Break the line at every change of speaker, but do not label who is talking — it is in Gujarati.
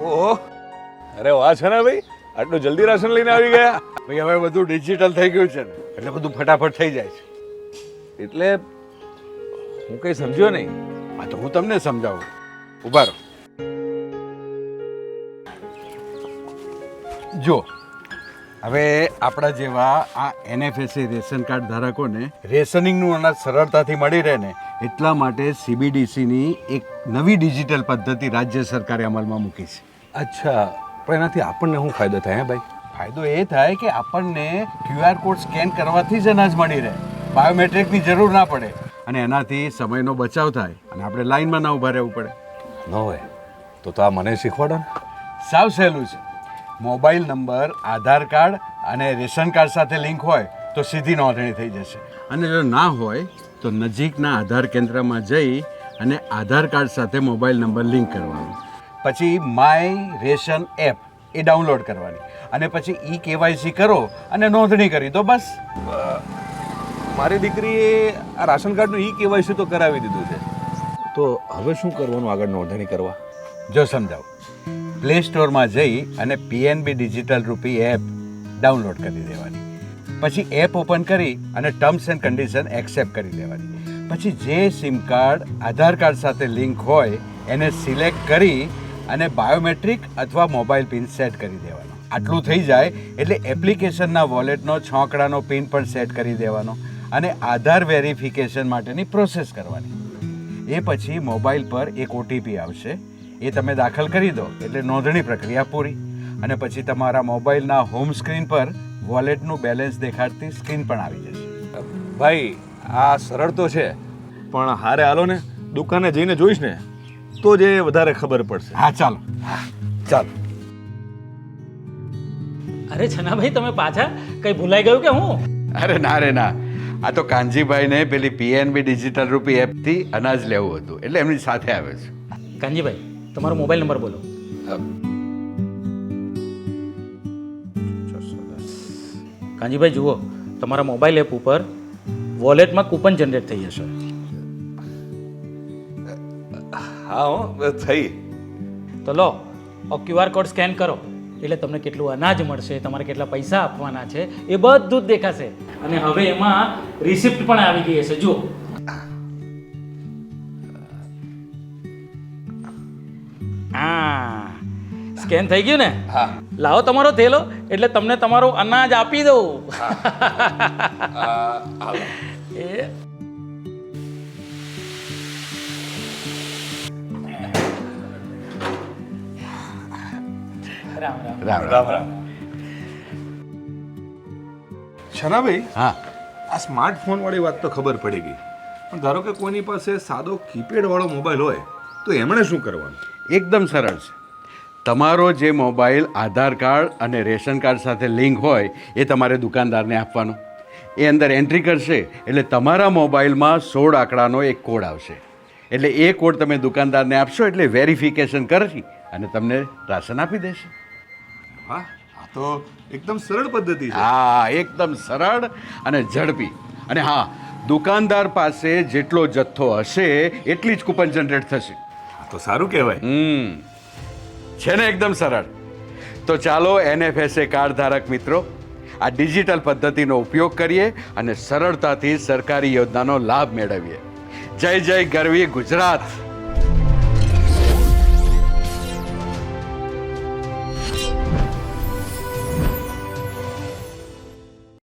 ઓહો, અરે વાહ છે ને ભાઈ, આટલું જલ્દી રાશન લઈને આવી ગયા.
ભાઈ હવે બધું ડિજિટલ થઈ ગયું છે ને એટલે બધું ફટાફટ થઈ જાય છે.
એટલે હું કઈ સમજ્યો નહીં.
આ તો હું તમને સમજાવું. ઉભા રહો. જો હવે આપણા જેવા આ NFSA રેશન કાર્ડ ધારકોને રેશનિંગનું અનાજ સરળતાથી મળી રહે ને એટલા માટે CBDCની એક નવી ડિજિટલ પદ્ધતિ રાજ્ય સરકારે અમલમાં મૂકી છે.
અચ્છા, પણ એનાથી આપણને શું ફાયદો થાય હે ભાઈ?
ફાયદો એ થાય કે આપણને QR કોડ સ્કેન કરવાથી જ અનાજ મળી રહે, બાયોમેટ્રિકની જરૂર ના પડે અને એનાથી સમયનો બચાવ થાય અને આપણે લાઈનમાં ના ઊભા રહેવું પડે.
ન હોય તો આ મને શીખવાડો ને.
સાવ સહેલું છે. મોબાઈલ નંબર આધાર કાર્ડ અને રેશન કાર્ડ સાથે લિંક હોય તો સીધી નોંધણી થઈ જશે અને જો ના હોય તો નજીકના આધાર કેન્દ્રમાં જઈ અને આધાર કાર્ડ સાથે મોબાઈલ નંબર લિંક કરવાનો, પછી my ration app A download કરવાની અને પછી KYC કરો અને નોંધણી કરી તો બસ.
મારી દીકરીએ આ રાશન કાર્ડનું KYC તો કરાવી દીધું છે, તો હવે શું કરવાનું આગળ નોંધણી કરવા?
જો સમજાવું. પ્લે સ્ટોરમાં જઈ અને PNB ડિજિટલ રૂપી એપ ડાઉનલોડ કરી દેવાની, પછી એપ ઓપન કરી અને ટર્મ્સ એન્ડ કન્ડિશન એક્સેપ્ટ કરી દેવાની, પછી જે સિમ કાર્ડ આધાર કાર્ડ સાથે લિંક હોય એને સિલેક્ટ કરી અને બાયોમેટ્રિક અથવા મોબાઈલ પિન સેટ કરી દેવાનો. આટલું થઈ જાય એટલે એપ્લિકેશનના વોલેટનો 6 આંકડાનો પિન પણ સેટ કરી દેવાનો અને આધાર વેરિફિકેશન માટેની પ્રોસેસ કરવાની. એ પછી મોબાઈલ પર એક OTP આવશે, એ તમે દાખલ કરી દો એટલે નોંધણી પ્રક્રિયા પૂરી અને પછી તમારા મોબાઈલના હોમ સ્ક્રીન પર વોલેટનું બેલેન્સ દેખાડતી સ્ક્રીન પણ આવી જશે.
ભાઈ આ સરળ તો છે, પણ હારે હાલો ને દુકાને જઈને જોઈશ ને તો જ એ વધારે ખબર પડશે.
હા ચાલો. ચાલો.
અરે છનાભાઈ, તમે પાછા કઈ ભૂલાઈ ગયું કે હું?
અરે ના રે ના, આ તો કાનજીભાઈને પેલી PNB ડિજિટલ રૂપી એપથી અનાજ લેવું હતું એટલે એમની સાથે આવે છે.
કાનજીભાઈ, તમારો મોબાઈલ નંબર બોલો. કાનજીભાઈ જુઓ, તમારા મોબાઈલ એપ ઉપર વોલેટમાં કૂપન જનરેટ થઈ જશે.
હા હો, થઈ.
તો લો, QR કોડ સ્કેન કરો એટલે તમને કેટલું અનાજ મળશે, તમારે કેટલા પૈસા આપવાના છે એ બધું જ દેખાશે અને હવે એમાં રિસિપ્ટ પણ આવી ગઈ હશે. જુઓ. હા, સ્કેન થઈ ગયું ને?
હા.
લાવો તમારો થેલો એટલે તમને તમારું અનાજ આપી દઉં. એ રામ રામ.
રામ રામ.
છનાભાઈ,
હા,
આ સ્માર્ટફોન વાળી વાત તો ખબર પડી ગઈ, પણ ધારો કે કોઈની પાસે સાદો કીપેડ વાળો મોબાઈલ હોય તો એમણે શું કરવાનું?
એકદમ સરળ છે. તમારો જે મોબાઈલ આધાર કાર્ડ અને રેશન કાર્ડ સાથે લિંક હોય એ તમારે દુકાનદારને આપવાનો. એ અંદર એન્ટ્રી કરશે એટલે તમારા મોબાઈલમાં 16 આંકડાનો એક કોડ આવશે. એટલે એ કોડ તમે દુકાનદારને આપશો એટલે વેરિફિકેશન કરી અને તમને રાશન આપી દેશે.
હા, આ તો એકદમ સરળ પદ્ધતિ છે.
હા, એકદમ સરળ અને ઝડપી. અને હા, દુકાનદાર પાસે જેટલો જથ્થો હશે એટલી જ કૂપન જનરેટ થશે.
આ તો સારું કહેવાય.
છે ને એકદમ સરળ. તો ચાલો NFSA કાર્ડ ધારક મિત્રો આ ડિજિટલ પદ્ધતિનો ઉપયોગ કરીએ અને સરળતાથી સરકારી યોજનાનો લાભ મેળવીએ. જય જય ગરવી ગુજરાત.